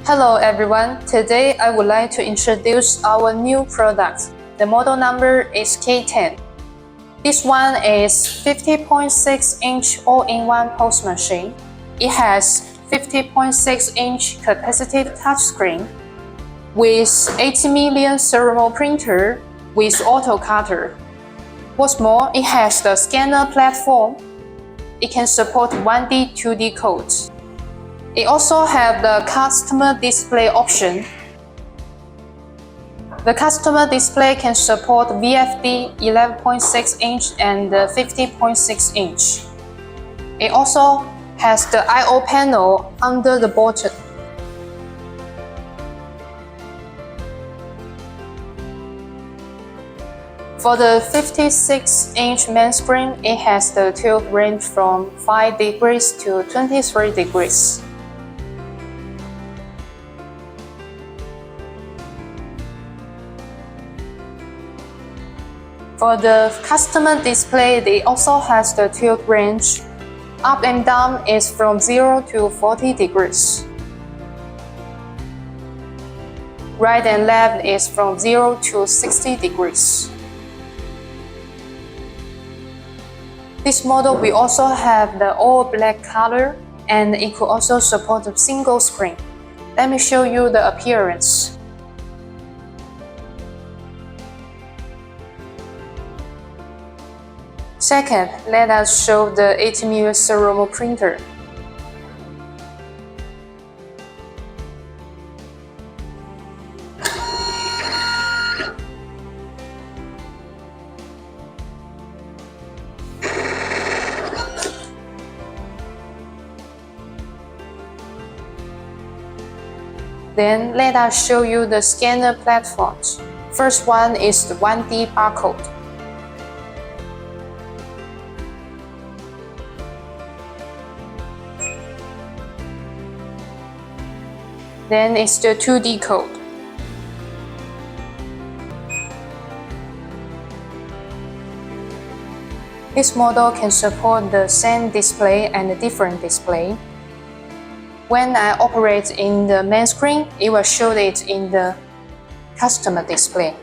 Hello everyone, today I would like to introduce our new product. The model number is K10. This one is 50.6-inch all-in-one POS machine. It has 50.6-inch capacitive touchscreen with 80 million serial printer with auto cutter. What's more, it has the scanner platform. It can support 1D, 2D codes. It also has the customer display option. The customer display can support VFD 11.6-inch and 50.6-inch. It also has the I/O panel under the bottom. For the 56-inch main screen, it has the tilt range from 5 degrees to 23 degrees. For the customer display, it also has the tilt range. Up and down is from 0 to 40 degrees. Right and left is from 0 to 60 degrees. This model will also have the all black color, and it could also support a single screen. Let me show you the appearance. Second, let us show the 80 mm serial printer. Then let us show you the scanner platforms. First one is the 1D barcode. Then it's the 2D code. This model can support the same display and a different display. When I operate in the main screen, it will show it in the customer display.